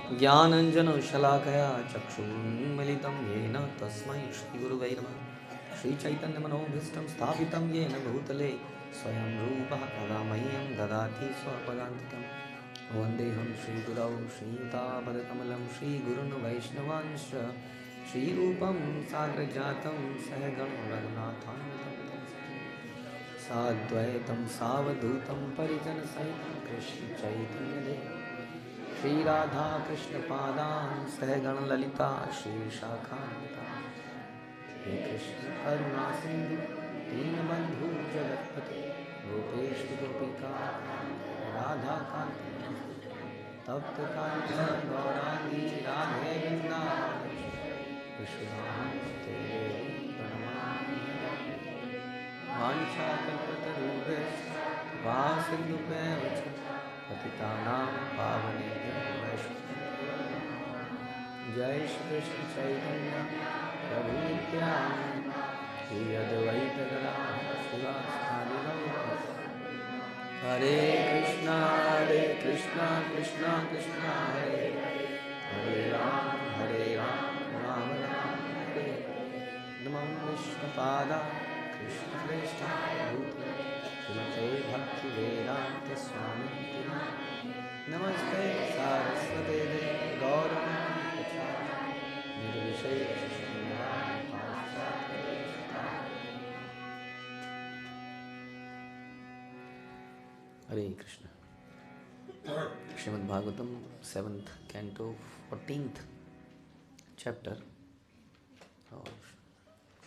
ज्ञानञ्जनशलाकया चक्षुन्मिलितं येन तस्मै श्रीगुरुवे नमः। श्रीचैतन्यमनोभीष्टं स्थापितं येन भूतले स्वयं रूपः कदा मह्यं ददाति स्वपदान्तिकं। वन्देऽहं श्रीगुरौ श्रीयुतापदकमलं श्रीगुरुन् वैष्णवांश्च श्रीरूपं साग्रजातं सहगणं रघुनाथान्वितं साद्वैतं सावधूतं परिजनसहितं कृष्णचैतन्यदेवं श्रीराधा कृष्णपादान् सहगणललिता श्रीशाखान्विता। हे कृष्ण करुणा सिंधु दीनबन्धु जगत्पते गोपेश गोपिका राधा कांत तप्त कांचन गौरांगी राधे वृंदावन विश्वनाथे प्रणमामि। वाञ्छाकल्पतरुभ्यश्च कृपा सिन्धुभ्यः च पतितानां पावनेभ्यो वैष्णवेभ्यो। जय श्री कृष्ण चैतन्य प्रभु नित्यानंद श्री अद्वैत गदाधर शिवासादि गौरभक्तवृंद। हरे कृष्णा कृष्णा कृष्णा हरे हरे राम राम राम हरे नमो विष्णुपादा कृष्णप्रेष्ठा भूतले श्रीमते भक्तिवेदान्त स्वामी नमस्ते सारस्वते देवे गौरवाणी प्रचारिणे निर्विशेष शून्यवादी पाश्चात्य देशतारिणे। Hare Krishna. Srimad Bhagavatam 7th canto 14th chapter और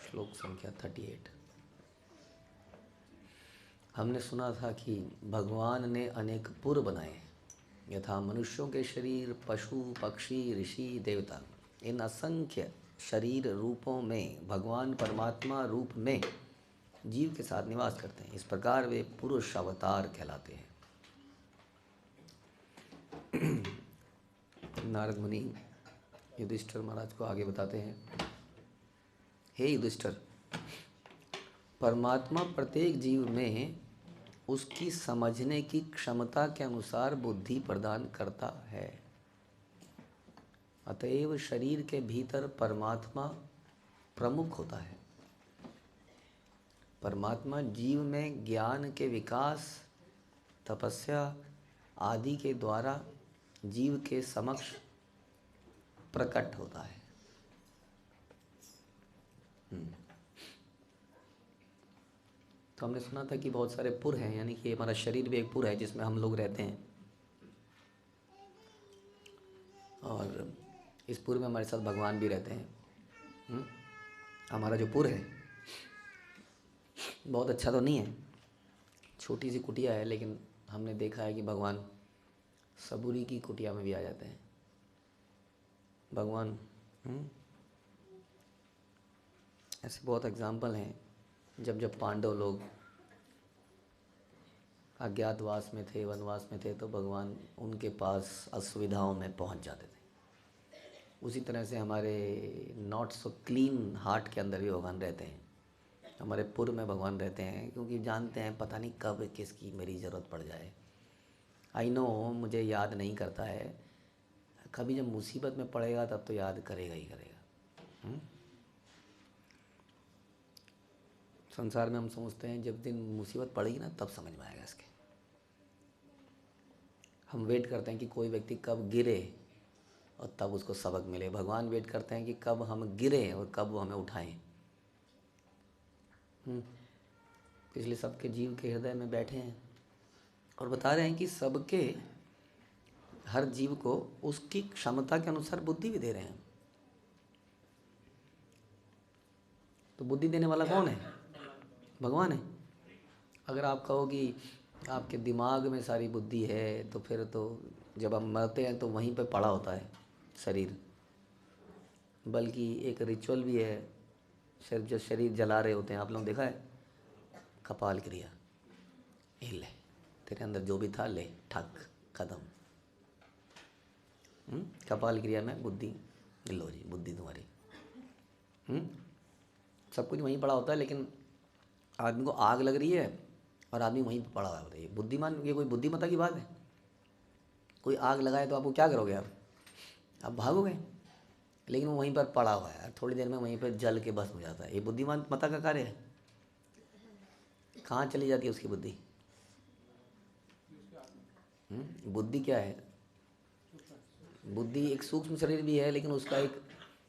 श्लोक संख्या 38। हमने सुना था कि भगवान ने अनेक पुर बनाए, यथा मनुष्यों के शरीर, पशु पक्षी ऋषि देवता। इन असंख्य शरीर रूपों में भगवान परमात्मा रूप में जीव के साथ निवास करते हैं। इस प्रकार वे पुरुष अवतार कहलाते हैं। नारद मुनि युधिष्ठिर महाराज को आगे बताते हैं, हे युधिष्ठिर, परमात्मा प्रत्येक जीव में उसकी समझने की क्षमता के अनुसार बुद्धि प्रदान करता है। अतएव शरीर के भीतर परमात्मा प्रमुख होता है। परमात्मा जीव में ज्ञान के विकास, तपस्या आदि के द्वारा जीव के समक्ष प्रकट होता है। तो हमने सुना था कि बहुत सारे पुर हैं, यानी कि हमारा शरीर भी एक पुर है जिसमें हम लोग रहते हैं। और इस पुर में हमारे साथ भगवान भी रहते हैं। हमारा जो पुर है बहुत अच्छा तो नहीं है, छोटी सी कुटिया है, लेकिन हमने देखा है कि भगवान सबूरी की कुटिया में भी आ जाते हैं। भगवान ऐसे बहुत एग्जाम्पल हैं। जब पांडव लोग अज्ञातवास में थे, वनवास में थे, तो भगवान उनके पास असुविधाओं में पहुंच जाते थे। उसी तरह से हमारे नॉट सो क्लीन हार्ट के अंदर भी भगवान रहते हैं। हमारे पुर में भगवान रहते हैं, क्योंकि जानते हैं पता नहीं कब किसकी मेरी ज़रूरत पड़ जाए। आई नो, मुझे याद नहीं करता है, कभी जब मुसीबत में पड़ेगा तब तो याद करेगा ही करेगा। संसार में हम समझते हैं जब दिन मुसीबत पड़ेगी ना तब समझ में आएगा इसके। हम वेट करते हैं कि कोई व्यक्ति कब गिरे और तब उसको सबक मिले। भगवान वेट करते हैं कि कब हम गिरे और कब वो हमें उठाएं। इसलिए सबके जीव के हृदय में बैठे हैं और बता रहे हैं कि सबके, हर जीव को उसकी क्षमता के अनुसार बुद्धि भी दे रहे हैं। तो बुद्धि देने वाला कौन है? भगवान है। अगर आप कहो कि आपके दिमाग में सारी बुद्धि है, तो फिर तो जब हम मरते हैं तो वहीं पे पड़ा होता है शरीर। बल्कि एक रिचुअल भी है, सिर्फ जो शरीर जला रहे होते हैं, आप लोग देखा है, कपाल क्रिया। ये ले, तेरे अंदर जो भी था ले, ठक, खत्म। कपाल क्रिया में बुद्धि, लो जी बुद्धि तुम्हारी। सब कुछ वहीं पड़ा होता है, लेकिन आदमी को आग लग रही है और आदमी वहीं पड़ा हुआ है। बुद्धिमान, ये कोई बुद्धिमत्ता की बात है? कोई आग लगाए तो आपको क्या करोगे आप? आप भागोगे, लेकिन वो वहीं पर पड़ा हुआ है, थोड़ी देर में वहीं पर जल के बस हो जाता है। ये बुद्धिमान मता का कार्य है। कहाँ चली जाती है उसकी बुद्धि? बुद्धि क्या है? बुद्धि एक सूक्ष्म शरीर भी है, लेकिन उसका एक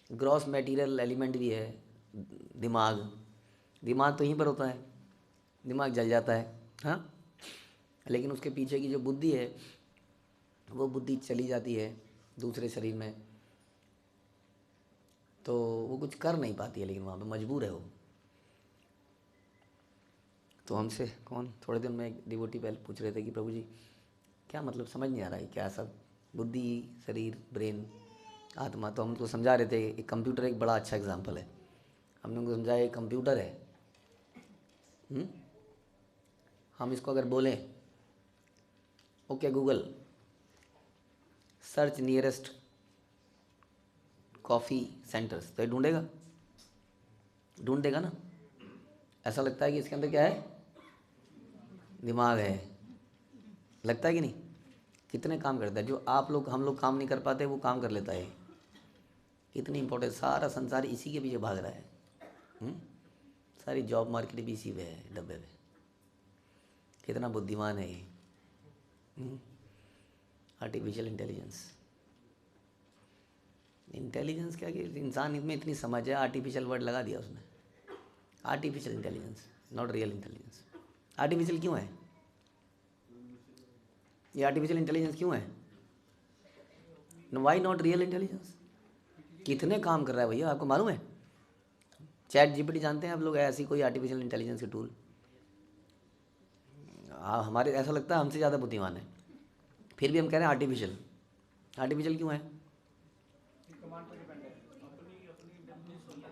ग्रॉस मटेरियल एलिमेंट भी है, दिमाग। दिमाग तो यहीं पर होता है, दिमाग जल जाता है, हाँ, लेकिन उसके पीछे की जो बुद्धि है, वो बुद्धि चली जाती है दूसरे शरीर में, तो वो कुछ कर नहीं पाती है, लेकिन वहाँ पे मजबूर है वो। तो हमसे कौन थोड़े दिन में एक डिवोटी पहले पूछ रहे थे कि प्रभु जी क्या मतलब, समझ नहीं आ रहा है क्या सब, बुद्धि, शरीर, ब्रेन, आत्मा। तो हम उनको समझा रहे थे, एक कंप्यूटर एक बड़ा अच्छा एग्जाम्पल है। हमने उनको समझाया एक कंप्यूटर है, हम इसको अगर बोलें okay Google search nearest coffee centres, तो ये ढूंढेगा, ढूंढ देगा ना। ऐसा लगता है कि इसके अंदर क्या है, दिमाग है, लगता है कि नहीं? कितने काम करता है, जो आप लोग हम लोग काम नहीं कर पाते वो काम कर लेता है। कितनी इंपॉर्टेंट, सारा संसार इसी के पीछे भाग रहा है। सारी जॉब मार्केट भी इसी पे है, डब्बे पे। कितना बुद्धिमान है ये आर्टिफिशियल इंटेलिजेंस। इंटेलिजेंस क्या कि इंसान में इतनी समझ है, आर्टिफिशियल वर्ड लगा दिया उसने, artificial intelligence, not real intelligence. Artificial क्यों है ये? आर्टिफिशियल इंटेलिजेंस क्यों है? Why not real intelligence? कितने काम कर रहा है भैया, आपको मालूम है? चैट जीपीटी जानते हैं आप लोग? ऐसी कोई आर्टिफिशियल इंटेलिजेंस के टूल। हमारे ऐसा लगता है हमसे ज़्यादा बुद्धिमान है, फिर भी हम कह रहे हैं आर्टिफिशियल। आर्टिफिशियल क्यों है?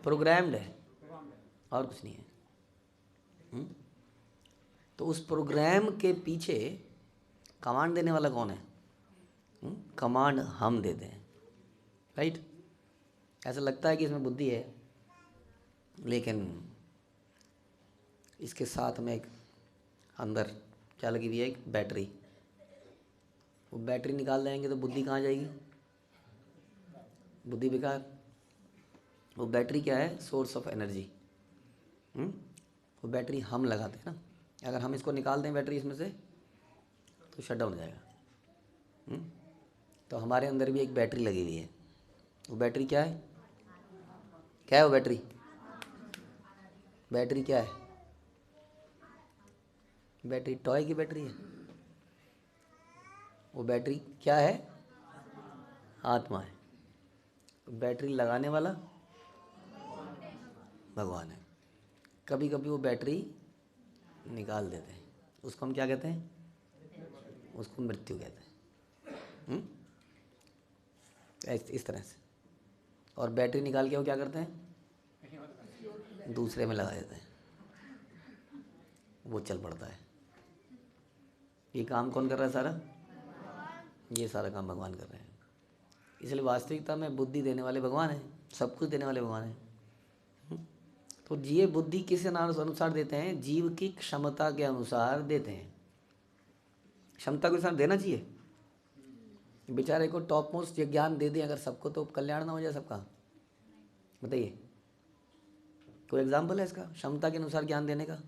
प्रोग्राम्ड है, और कुछ नहीं है। तो उस प्रोग्राम के पीछे कमांड देने वाला कौन है? कमांड हम देते हैं, राइट? ऐसा लगता है कि इसमें बुद्धि है, लेकिन इसके साथ में एक अंदर क्या लगी हुई है, एक बैटरी। वो बैटरी निकाल देंगे तो बुद्धि कहाँ जाएगी? बुद्धि बेकार। वो बैटरी क्या है? Source of energy. वो बैटरी हम लगाते हैं ना, अगर हम इसको निकाल दें बैटरी इसमें से तो शट डाउन हो जाएगा। तो हमारे अंदर भी एक बैटरी लगी हुई है। वो बैटरी क्या है? क्या है वो बैटरी? बैटरी क्या है? बैटरी टॉय की बैटरी है। वो बैटरी क्या है? आत्मा है। बैटरी लगाने वाला भगवान है। कभी कभी वो बैटरी निकाल देते हैं, उसको हम क्या कहते हैं? उसको मृत्यु कहते हैं। इस तरह से। और बैटरी निकाल के वो क्या करते हैं? दूसरे में लगा देते हैं, वो चल पड़ता है। ये काम कौन कर रहा है सारा? ये सारा काम भगवान कर रहे हैं। इसलिए वास्तविकता में बुद्धि देने वाले भगवान हैं, सब कुछ देने वाले भगवान हैं। तो ये बुद्धि किस अनुसार देते हैं? जीव की क्षमता के अनुसार देते हैं। क्षमता के अनुसार देना चाहिए। बेचारे को टॉप मोस्ट ज्ञान दे दें अगर सबको, तो कल्याण ना हो जाए सबका? बताइए, कोई एग्जाम्पल है इसका क्षमता के अनुसार ज्ञान देने का?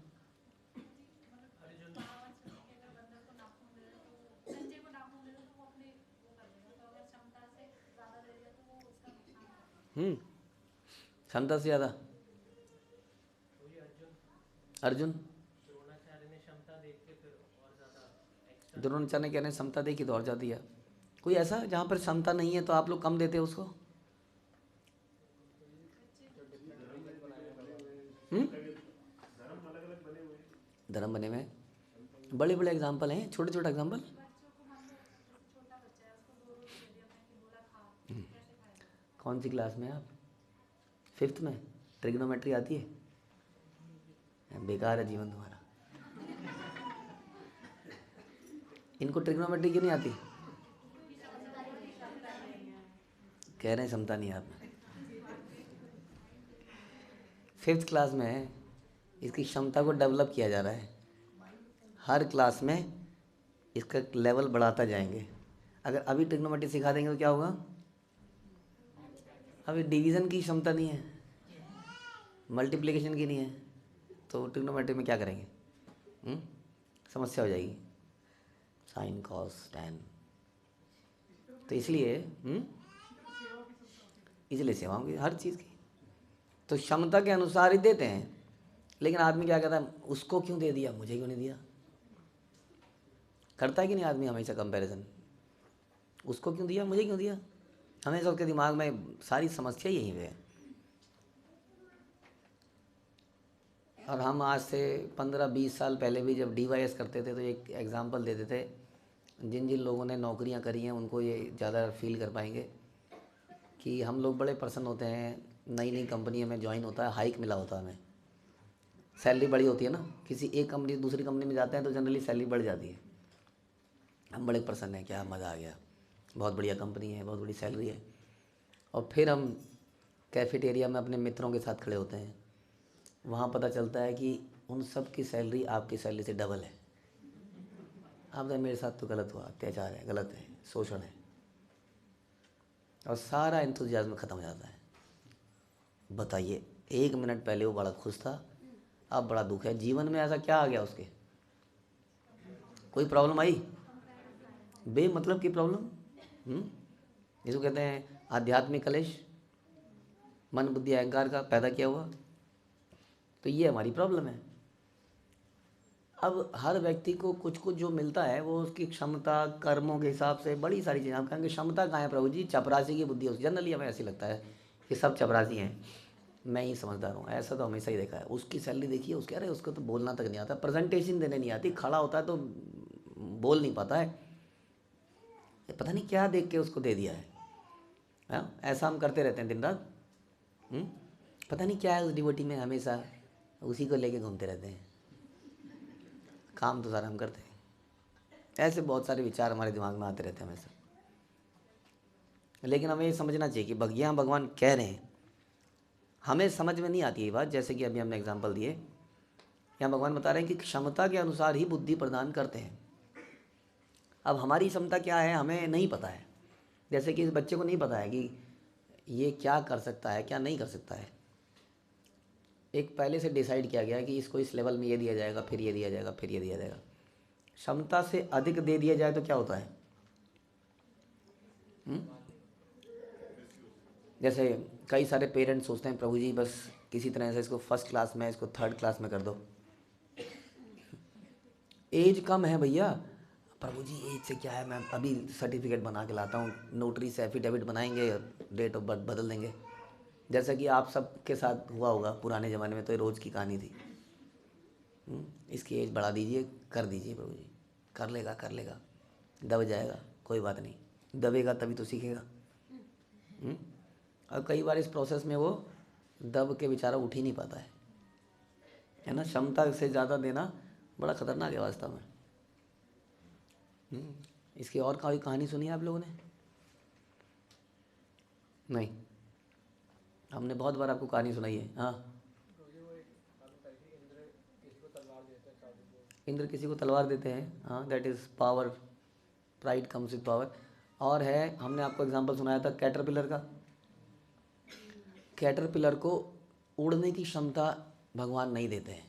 क्षमता से ज़्यादा अर्जुन, द्रोणाचार्य ने कहने क्षमता देखी तो और ज़्दा दिया। कोई ऐसा जहाँ पर क्षमता नहीं है तो आप लोग कम देते हो उसको? धर्म बने हुए बड़े बड़े एग्जाम्पल हैं, छोटे छोटे एग्जाम्पल। कौन सी क्लास में आप? 5th में? ट्रिग्नोमेट्री आती है? बेकार है जीवन तुम्हारा। इनको ट्रिग्नोमेट्री क्यों नहीं आती? कह रहे हैं क्षमता नहीं है आप में। 5th क्लास में है, इसकी क्षमता को डेवलप किया जा रहा है। हर क्लास में इसका लेवल बढ़ाता जाएंगे। अगर अभी ट्रिग्नोमेट्री सिखा देंगे तो क्या होगा? अभी डिवीज़न की क्षमता नहीं है, मल्टीप्लिकेशन की नहीं है, तो ट्रिग्नोमेट्री में क्या करेंगे? समस्या हो जाएगी। साइन कॉस टैन, तो इसलिए इसलिए सेवा होंगी हर चीज़ की, तो क्षमता के अनुसार ही देते हैं। लेकिन आदमी क्या कहता है, उसको क्यों दे दिया, मुझे क्यों नहीं दिया? करता है कि नहीं आदमी हमेशा कंपैरिजन, उसको क्यों दिया, मुझे क्यों दिया? हमेशा उसके दिमाग में सारी समस्या यही है। और हम आज से 15-20 साल पहले भी जब DYS करते थे तो एक एग्ज़ाम्पल देते थे, जिन जिन लोगों ने नौकरियां करी हैं उनको ये ज़्यादा फील कर पाएंगे कि हम लोग बड़े प्रसन्न होते हैं, नई नई कंपनी में ज्वाइन होता है, हाइक मिला होता है, हमें सैलरी बड़ी होती है ना, किसी एक कंपनी से दूसरी कंपनी में जाते हैं तो जनरली सैलरी बढ़ जाती है, हम बड़े प्रसन्न हैं, क्या मज़ा आ गया, बहुत बढ़िया कंपनी है, बहुत बड़ी सैलरी है। और फिर हम कैफेटेरिया में अपने मित्रों के साथ खड़े होते हैं, वहाँ पता चलता है कि उन सब की सैलरी आपकी सैलरी से डबल है। आप तो, मेरे साथ तो गलत हुआ, अत्याचार है, गलत है, शोषण है, और सारा एंथुजियाज्म ख़त्म हो जाता है। बताइए, 1 मिनट पहले वो बड़ा खुश था, अब बड़ा दुख है। जीवन में ऐसा क्या आ गया उसके? कोई प्रॉब्लम आई, बेमतलब की प्रॉब्लम, जिसको कहते हैं आध्यात्मिक कलेश, मन बुद्धि अहंकार का पैदा किया हुआ। तो ये हमारी प्रॉब्लम है। अब हर व्यक्ति को कुछ कुछ जो मिलता है वो उसकी क्षमता, कर्मों के हिसाब से, बड़ी सारी चीज़ें। आप कहेंगे क्षमता कहाँ है प्रभु जी? चपरासी की बुद्धि होती है। जनरली हमें ऐसी लगता है कि सब चपरासी हैं, मैं ही समझदार हूँ, ऐसा तो हमेशा ही देखा है। उसकी सैलरी देखिए, उसके, अरे उसको तो बोलना तक नहीं आता, प्रेजेंटेशन देने नहीं आती, खड़ा होता है तो बोल नहीं पाता है, पता नहीं क्या देख के उसको दे दिया है। हाँ, ऐसा हम करते रहते हैं दिन रात। पता नहीं क्या है उस डिवोटी में, हमेशा उसी को लेके घूमते रहते हैं, काम तो सारा हम करते हैं। ऐसे बहुत सारे विचार हमारे दिमाग में आते रहते हैं हमेशा। लेकिन हमें ये समझना चाहिए कि यहाँ भगवान कह रहे हैं, हमें समझ में नहीं आती ये बात। जैसे कि अभी हमने एग्जांपल दिए, यहाँ भगवान बता रहे हैं कि क्षमता के अनुसार ही बुद्धि प्रदान करते हैं। अब हमारी क्षमता क्या है हमें नहीं पता है। जैसे कि इस बच्चे को नहीं पता है कि ये क्या कर सकता है, क्या नहीं कर सकता है। एक पहले से डिसाइड किया गया है कि इसको इस लेवल में ये दिया जाएगा, फिर ये दिया जाएगा, फिर ये दिया जाएगा। क्षमता से अधिक दे दिया जाए तो क्या होता है? जैसे कई सारे पेरेंट्स सोचते हैं प्रभु जी बस किसी तरह से इसको फर्स्ट क्लास में, इसको थर्ड क्लास में कर दो। एज कम है भैया, प्रभु जी एज से क्या है, मैं अभी सर्टिफिकेट बना के लाता हूँ, नोटरी से एफिडेविट बनाएंगे, डेट ऑफ बर्थ बदल देंगे। जैसा कि आप सब के साथ हुआ होगा पुराने ज़माने में, तो ये रोज़ की कहानी थी। इसकी एज बढ़ा दीजिए, कर दीजिए प्रभु जी, कर लेगा कर लेगा, दब जाएगा, कोई बात नहीं, दबेगा तभी तो सीखेगा। और कई बार इस प्रोसेस में वो दब के बेचारा उठ ही नहीं पाता है ना। क्षमता से ज़्यादा देना बड़ा खतरनाक है वास्तव में। इसकी और कोई कहानी सुनी है आप लोगों ने? नहीं, हमने बहुत बार आपको कहानी सुनाई है। हाँ, इंद्र किसी को तलवार देते हैं, हाँ, that is power, pride comes with power. और है, हमने आपको एग्जांपल सुनाया था कैटरपिलर का। कैटरपिलर को उड़ने की क्षमता भगवान नहीं देते हैं,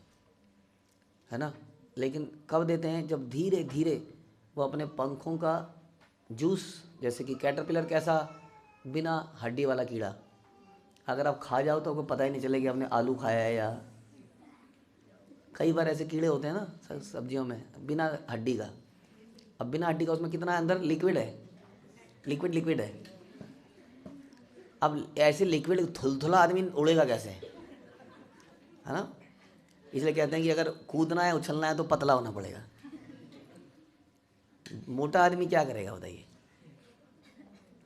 है ना। लेकिन कब देते हैं? जब धीरे धीरे वो अपने पंखों का जूस, जैसे कि कैटरपिलर कैसा, बिना हड्डी वाला कीड़ा, अगर आप खा जाओ तो आपको पता ही नहीं चलेगा आपने आलू खाया है या, कई बार ऐसे कीड़े होते हैं ना सब्जियों में, बिना हड्डी का। अब बिना हड्डी का उसमें कितना अंदर लिक्विड है, लिक्विड है। अब ऐसे लिक्विड थुलथुला आदमी उड़ेगा कैसे, है ना। इसलिए कहते हैं कि अगर कूदना है, उछलना है तो पतला होना पड़ेगा। मोटा आदमी क्या करेगा बताइए।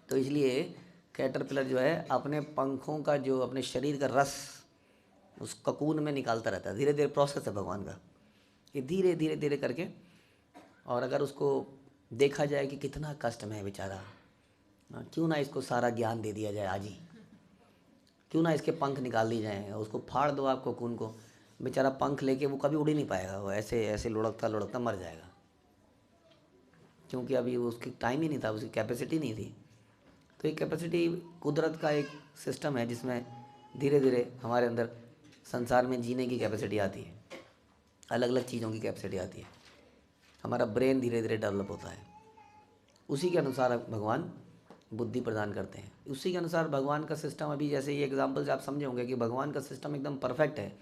तो इसलिए कैटरपिलर जो है अपने पंखों का जो अपने शरीर का रस उस ककून में निकालता रहता है। धीरे धीरे प्रोसेस है भगवान का, कि धीरे धीरे धीरे करके। और अगर उसको देखा जाए कि कितना कष्ट में है बेचारा, क्यों ना इसको सारा ज्ञान दे दिया जाए आज ही, क्यों ना इसके पंख निकाल दी जाए, उसको फाड़ दो आप कोकून को, बेचारा पंख लेके वो कभी उड़ ही नहीं पाएगा, वो ऐसे ऐसे लुढ़कता लुढ़कता मर जाएगा, क्योंकि अभी उसकी टाइम ही नहीं था, उसकी कैपेसिटी नहीं थी। तो ये कैपेसिटी कुदरत का एक सिस्टम है जिसमें धीरे धीरे हमारे अंदर संसार में जीने की कैपेसिटी आती है, अलग अलग चीज़ों की कैपेसिटी आती है, हमारा ब्रेन धीरे धीरे डेवलप होता है। उसी के अनुसार भगवान बुद्धि प्रदान करते हैं। उसी के अनुसार भगवान का सिस्टम, अभी जैसे ये एग्जाम्पल से आप समझे होंगे कि भगवान का सिस्टम एकदम परफेक्ट है।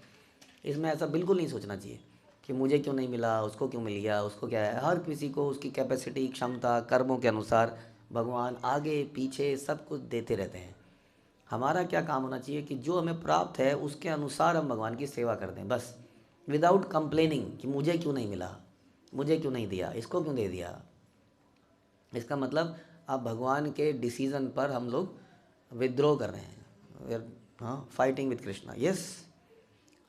इसमें ऐसा बिल्कुल नहीं सोचना चाहिए कि मुझे क्यों नहीं मिला, उसको क्यों मिल गया, उसको क्या है। हर किसी को उसकी कैपेसिटी, क्षमता, कर्मों के अनुसार भगवान आगे पीछे सब कुछ देते रहते हैं। हमारा क्या काम होना चाहिए कि जो हमें प्राप्त है उसके अनुसार हम भगवान की सेवा कर दें, बस विदाउट कंप्लेनिंग कि मुझे क्यों नहीं मिला, मुझे क्यों नहीं दिया, इसको क्यों दे दिया। इसका मतलब अब भगवान के डिसीज़न पर हम लोग विद्रोह कर रहे हैं। हाँ, फाइटिंग विद कृष्णा। यस,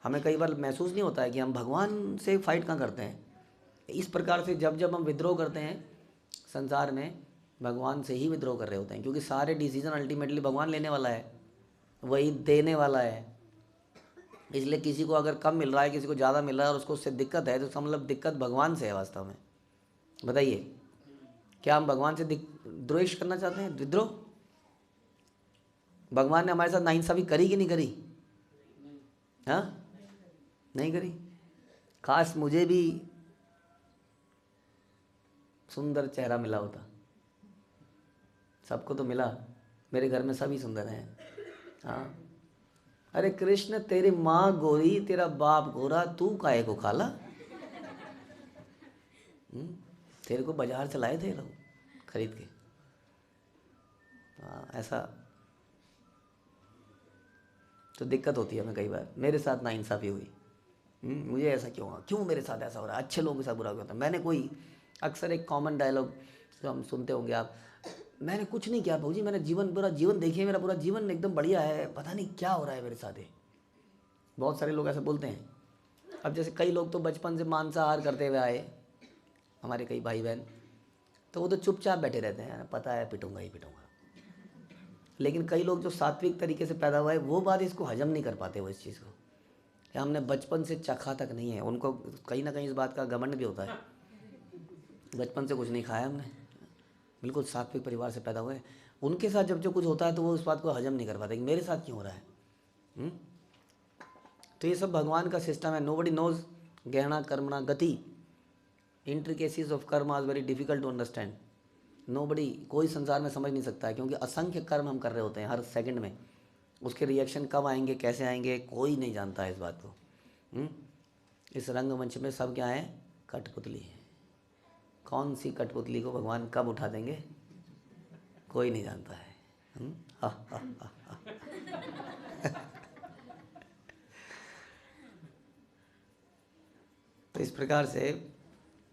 हमें कई बार महसूस नहीं होता है कि हम भगवान से फाइट कहाँ करते हैं। इस प्रकार से जब जब हम विद्रोह करते हैं संसार में, भगवान से ही विद्रोह कर रहे होते हैं, क्योंकि सारे डिसीजन अल्टीमेटली भगवान लेने वाला है, वही देने वाला है। इसलिए किसी को अगर कम मिल रहा है, किसी को ज़्यादा मिल रहा है और उसको उससे दिक्कत है, तो इसका मतलब दिक्कत भगवान से है वास्तव में। बताइए, क्या हम भगवान से द्वेष करना चाहते हैं, विद्रोह? भगवान ने हमारे साथ नाइंसाफ़ी करी कि नहीं करी? हाँ, नहीं करी। काश मुझे भी सुंदर चेहरा मिला होता। सबको तो मिला, मेरे घर में सभी सुंदर हैं। हाँ, अरे कृष्ण, तेरी माँ गोरी, तेरा बाप गोरा, तू काहे को काला? तेरे को बाजार से लाए थे लोग खरीद के। हाँ, ऐसा तो दिक्कत होती है हमें कई बार। मेरे साथ नाइंसाफ़ी हुई, मुझे ऐसा क्यों हुआ, क्यों मेरे साथ ऐसा हो रहा है, अच्छे लोगों के साथ बुरा क्यों होता है। मैंने कोई अक्सर एक कॉमन डायलॉग जो हम सुनते होंगे आप, मैंने कुछ नहीं किया भाजी, मैंने पूरा जीवन देखिए, मेरा पूरा जीवन एकदम बढ़िया है, पता नहीं क्या हो रहा है मेरे साथ है। बहुत सारे लोग ऐसे बोलते हैं। अब जैसे कई लोग तो बचपन से मांसाहार करते हुए आए, हमारे कई भाई बहन, तो वो तो चुपचाप बैठे रहते हैं, पता है पिटूंगा ही पिटूंगा। लेकिन कई लोग जो सात्विक तरीके से पैदा हुआ है, वो बात इसको हजम नहीं कर पाते, वो इस चीज़ को कि हमने बचपन से चखा तक नहीं है। उनको कहीं ना कहीं इस बात का घमंड भी होता है, बचपन से कुछ नहीं खाया हमने, बिल्कुल सात्विक परिवार से पैदा हुए। उनके साथ जब जो कुछ होता है तो वो उस बात को हजम नहीं कर पाते कि मेरे साथ क्यों हो रहा है। तो ये सब भगवान का सिस्टम है। नोबडी नोज गहना कर्मणा गति, intricacies of karma are very difficult to understand. Nobody, कोई संसार में समझ नहीं सकता है, क्योंकि असंख्य कर्म हम कर रहे होते हैं हर सेकंड में। उसके रिएक्शन कब आएंगे, कैसे आएंगे, कोई नहीं जानता है इस बात को। इस रंगमंच में सब क्या है, कठपुतली है। कौन सी कठपुतली को भगवान कब उठा देंगे, कोई नहीं जानता है। तो इस प्रकार से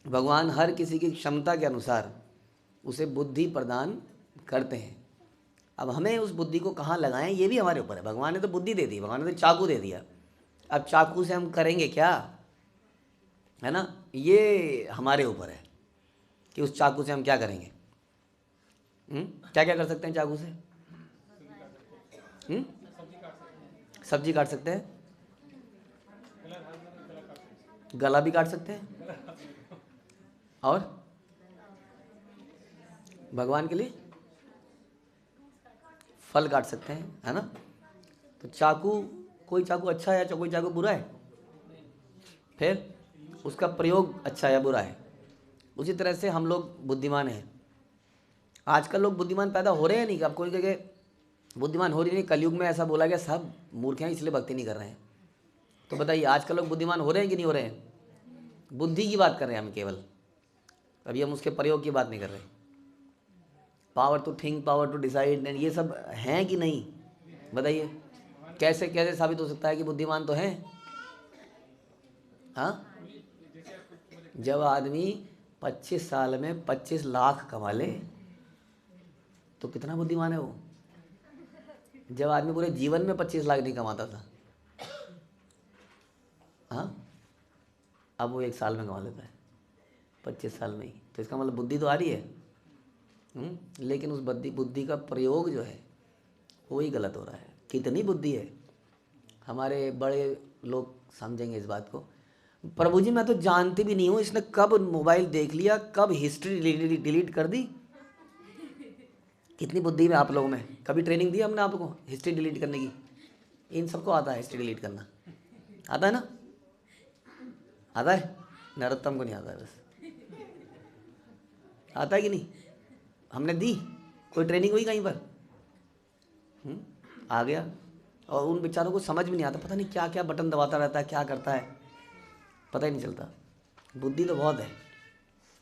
भगवान हर किसी की क्षमता के अनुसार उसे बुद्धि प्रदान करते हैं। अब हमें उस बुद्धि को कहाँ लगाएं, ये भी हमारे ऊपर है। भगवान ने तो बुद्धि दे दी, भगवान ने तो चाकू दे दिया, अब चाकू से हम करेंगे क्या, है ना। ये हमारे ऊपर है कि उस चाकू से हम क्या करेंगे। क्या क्या कर सकते हैं चाकू से? सब्जी काट सकते हैं, गला भी काट सकते हैं, और भगवान के लिए फल काट सकते हैं, है ना। तो चाकू, कोई चाकू अच्छा है या कोई चाकू बुरा है, फिर उसका प्रयोग अच्छा या बुरा है। उसी तरह से हम लोग बुद्धिमान हैं। आजकल लोग बुद्धिमान पैदा हो रहे हैं नहीं, अब कोई कहे बुद्धिमान हो रही नहीं। कलयुग में ऐसा बोला गया सब मूर्ख हैं इसलिए भक्ति नहीं कर रहे हैं। तो बताइए, आजकल लोग बुद्धिमान हो रहे हैं कि नहीं हो रहे हैं? बुद्धि की बात कर रहे हैं हम केवल, अभी हम उसके प्रयोग की बात नहीं कर रहे। Power to think, power to decide, ये सब हैं कि नहीं, बताइए। कैसे कैसे साबित हो सकता है कि बुद्धिमान तो हैं? हाँ, जब आदमी 25 साल में 25 लाख कमा ले तो कितना बुद्धिमान है वो। जब आदमी पूरे जीवन में 25 लाख नहीं कमाता था, हाँ, अब वो 1 साल में कमा लेता है, 25 साल में ही। तो इसका मतलब बुद्धि तो आ रही है, लेकिन उस बुद्धि का प्रयोग जो है वो ही गलत हो रहा है। कितनी बुद्धि है, हमारे बड़े लोग समझेंगे इस बात को। प्रभु जी, मैं तो जानती भी नहीं हूँ इसने कब मोबाइल देख लिया, कब हिस्ट्री डिलीट कर दी, कितनी बुद्धि में आप लोगों में, कभी ट्रेनिंग दी हमने आपको हिस्ट्री डिलीट करने की? इन सबको आता है हिस्ट्री डिलीट करना, आता है ना? आता है? नरोत्तम को नहीं आता है बस। आता है कि नहीं? हमने दी? कोई ट्रेनिंग हुई कहीं पर? आ गया। और उन बेचारों को समझ भी नहीं आता, पता नहीं क्या क्या बटन दबाता रहता है, क्या करता है, पता ही नहीं चलता। बुद्धि तो बहुत है,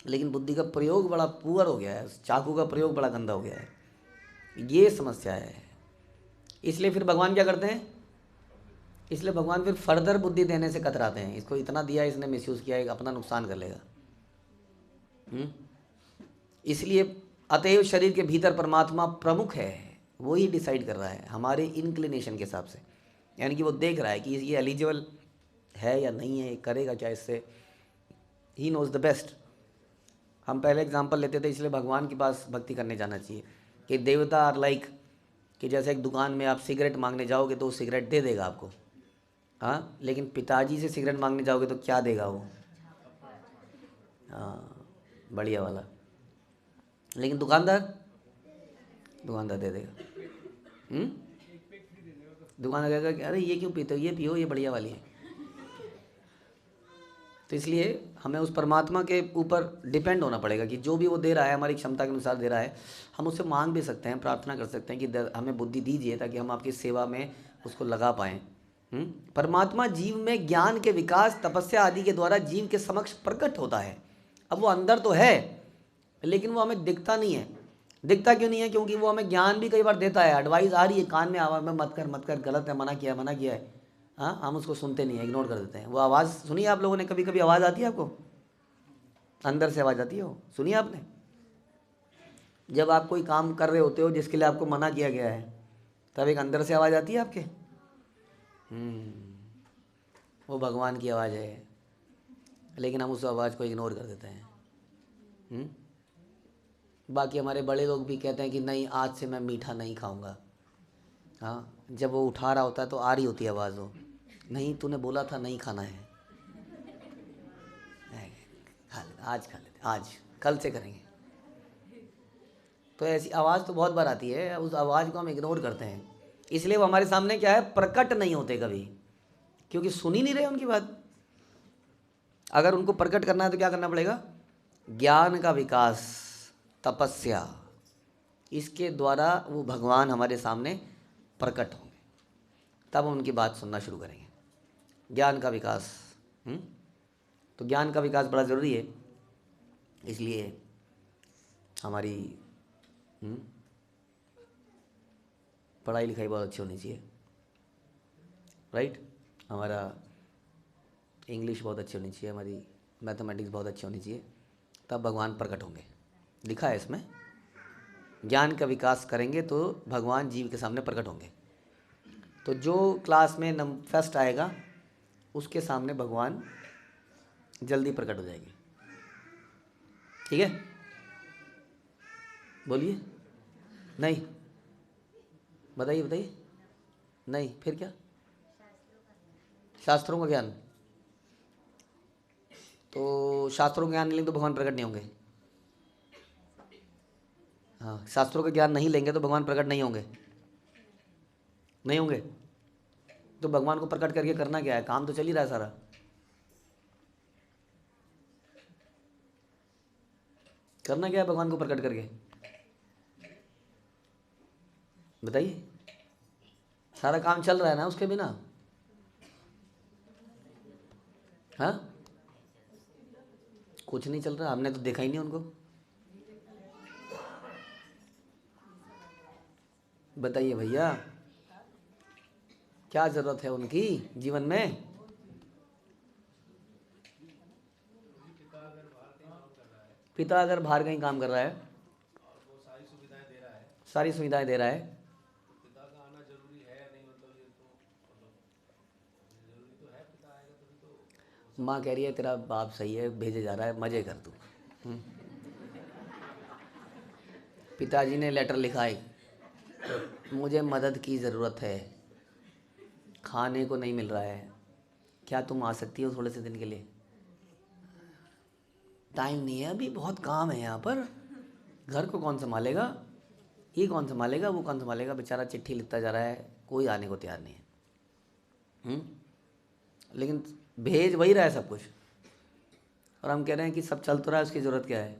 लेकिन बुद्धि का प्रयोग बड़ा पुअर हो गया है, चाकू का प्रयोग बड़ा गंदा हो गया है, ये समस्या है। इसलिए फिर भगवान क्या करते हैं? इसलिए भगवान फिर फर्दर बुद्धि देने से कतराते हैं। इसको इतना दिया, इसने मिसयूज़ किया, एक अपना नुकसान कर लेगा। इसलिए अतएव शरीर के भीतर परमात्मा प्रमुख है, वो ही डिसाइड कर रहा है हमारे इंक्लिनेशन के हिसाब से। यानी कि वो देख रहा है कि ये एलिजिबल है या नहीं है, करेगा क्या इससे। He knows the best. हम पहले एग्जांपल लेते थे, इसलिए भगवान के पास भक्ति करने जाना चाहिए। कि देवता आर लाइक, कि जैसे एक दुकान में आप सिगरेट मांगने जाओगे तो वो सिगरेट दे देगा आपको, हाँ, लेकिन पिताजी से सिगरेट मांगने जाओगे तो क्या देगा वो? हाँ, बढ़िया वाला। लेकिन दुकानदार दे देगा। दुकानदार कहेगा कि अरे ये क्यों पीते हो, ये पियो, ये बढ़िया वाली है। तो इसलिए हमें उस परमात्मा के ऊपर डिपेंड होना पड़ेगा कि जो भी वो दे रहा है हमारी क्षमता के अनुसार दे रहा है। हम उससे मांग भी सकते हैं, प्रार्थना कर सकते हैं कि हमें बुद्धि दीजिए ताकि हम आपकी सेवा में उसको लगा पाएँ। परमात्मा जीव में ज्ञान के विकास, तपस्या आदि के द्वारा जीव के समक्ष प्रकट होता है। अब वो अंदर तो है, लेकिन वो हमें दिखता नहीं है। दिखता क्यों नहीं है? क्योंकि वो हमें ज्ञान भी कई बार देता है, एडवाइस आ रही है कान में, आवाज़ में, मत कर, गलत है, मना किया है। हाँ, हम उसको सुनते नहीं है, इग्नोर कर देते हैं। वो आवाज़ सुनी आप लोगों ने? कभी कभी आवाज़ आती है आपको, अंदर से आवाज़ आती है, वो सुनी आपने? जब आप कोई काम कर रहे होते हो जिसके लिए आपको मना किया गया है, तब एक अंदर से आवाज़ आती है आपके। वो भगवान की आवाज़ है, लेकिन हम उस आवाज़ को इग्नोर कर देते हैं। बाकी हमारे बड़े लोग भी कहते हैं कि नहीं, आज से मैं मीठा नहीं खाऊंगा। हाँ, जब वो उठा रहा होता है तो आ रही होती है आवाज़, वो नहीं, तूने बोला था नहीं खाना है, आज खा लेते, आज कल से करेंगे। तो ऐसी आवाज़ तो बहुत बार आती है, उस आवाज़ को हम इग्नोर करते हैं। इसलिए वो हमारे सामने क्या है, प्रकट नहीं होते कभी, क्योंकि सुन ही नहीं रहे उनकी बात। अगर उनको प्रकट करना है तो क्या करना पड़ेगा? ज्ञान का विकास, तपस्या, इसके द्वारा वो भगवान हमारे सामने प्रकट होंगे, तब हम उनकी बात सुनना शुरू करेंगे। ज्ञान का विकास। तो ज्ञान का विकास बड़ा ज़रूरी है। इसलिए हमारी पढ़ाई लिखाई बहुत अच्छी होनी चाहिए, राइट? हमारा इंग्लिश बहुत अच्छी होनी चाहिए, हमारी मैथमेटिक्स बहुत अच्छी होनी चाहिए, तब भगवान प्रकट होंगे। लिखा है इसमें, ज्ञान का विकास करेंगे तो भगवान जीव के सामने प्रकट होंगे। तो जो क्लास में फर्स्ट आएगा उसके सामने भगवान जल्दी प्रकट हो जाएंगे। ठीक है? बोलिए। नहीं, बताइए। नहीं, फिर क्या? शास्त्रों का ज्ञान। तो शास्त्रों का ज्ञान नहीं लेंगे तो भगवान प्रकट नहीं होंगे। हाँ, शास्त्रों का ज्ञान नहीं लेंगे तो भगवान प्रकट नहीं होंगे। तो भगवान को प्रकट करके करना क्या है? काम तो चल ही रहा है सारा। करना क्या है भगवान को प्रकट करके? बताइए। सारा काम चल रहा है ना उसके बिना। हाँ, कुछ नहीं चल रहा, हमने तो देखा ही नहीं उनको। बताइए भैया, क्या जरूरत है उनकी जीवन में? पिता अगर बाहर कहीं काम कर रहा है, सारी सुविधाएं दे रहा है, पिता का आना जरूरी है या नहीं? मतलब ये तो जरूरी तो है, पिता आएगा तभी तो। माँ कह रही है तेरा बाप सही है, भेजे जा रहा है, मजे कर तू। पिताजी ने लेटर लिखा है, मुझे मदद की ज़रूरत है, खाने को नहीं मिल रहा है, क्या तुम आ सकती हो थोड़े से दिन के लिए? टाइम नहीं है अभी, बहुत काम है यहाँ पर, घर को कौन संभालेगा? ये कौन संभालेगा, वो कौन संभालेगा, बेचारा चिट्ठी लिखता जा रहा है, कोई आने को तैयार नहीं है। लेकिन भेज वही रहा है सब कुछ, और हम कह रहे हैं कि सब चल तो रहा है, उसकी ज़रूरत क्या है।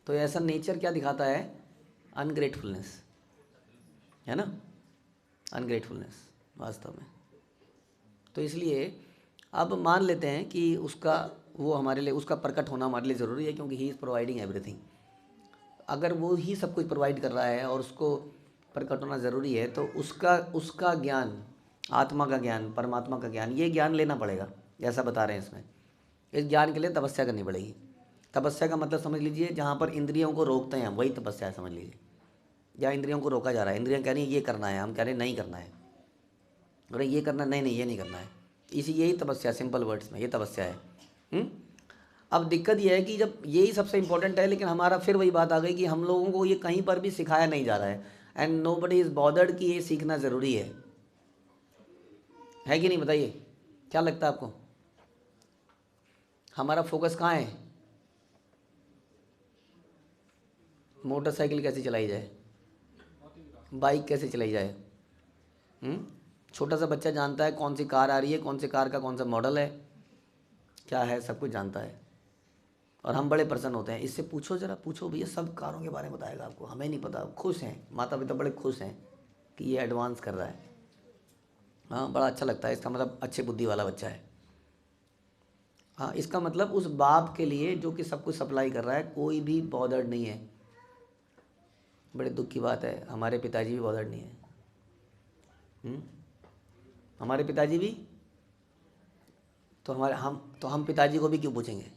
तो ऐसा नेचर क्या दिखाता है, अनग्रेटफुलनेस, है ना, अनग्रेटफुलनेस वास्तव में। तो इसलिए अब मान लेते हैं कि उसका वो हमारे लिए, उसका प्रकट होना हमारे लिए ज़रूरी है, क्योंकि ही इज़ प्रोवाइडिंग एवरीथिंग। अगर वो ही सब कुछ प्रोवाइड कर रहा है और उसको प्रकट होना ज़रूरी है, तो उसका ज्ञान, आत्मा का ज्ञान, परमात्मा का ज्ञान, ये ज्ञान लेना पड़ेगा, जैसा बता रहे हैं इसमें। इस ज्ञान के लिए तपस्या करनी पड़ेगी। तपस्या का मतलब समझ लीजिए, जहाँ पर इंद्रियों को रोकते हैं हम, वही तपस्या है, समझ लीजिए। जहाँ इंद्रियों को रोका जा रहा है, इंद्रियाँ कह रही हैं ये करना है, हम कह रहे हैं नहीं करना है, अरे ये करना, नहीं नहीं ये नहीं करना है, यही तपस्या, सिंपल वर्ड्स में ये तपस्या है। अब दिक्कत ये है कि जब यही सबसे इम्पोर्टेंट है, लेकिन हमारा फिर वही बात आ गई कि हम लोगों को ये कहीं पर भी सिखाया नहीं जा रहा है, एंड नोबडी इज़ बॉदर्ड कि ये सीखना ज़रूरी है कि नहीं, बताइए क्या लगता है आपको। हमारा फोकस कहाँ है, मोटरसाइकिल कैसे चलाई जाए, बाइक कैसे चलाई जाए। छोटा सा बच्चा जानता है कौन सी कार आ रही है, कौन सी कार का कौन सा मॉडल है, क्या है, सब कुछ जानता है। और हम बड़े प्रसन्न होते हैं, इससे पूछो जरा, पूछो भैया, सब कारों के बारे में बताएगा आपको, हमें नहीं पता। खुश हैं, माता पिता बड़े खुश हैं कि ये एडवांस कर रहा है। हाँ, बड़ा अच्छा लगता है, इसका मतलब अच्छे बुद्धि वाला बच्चा है। हाँ, इसका मतलब उस बाप के लिए जो कि सब कुछ सप्लाई कर रहा है, कोई भी बॉदर्ड नहीं है। बड़े दुख की बात है, हमारे पिताजी भी बॉदर्ड नहीं है। हमारे पिताजी भी, तो हम पिताजी को भी क्यों पूछेंगे।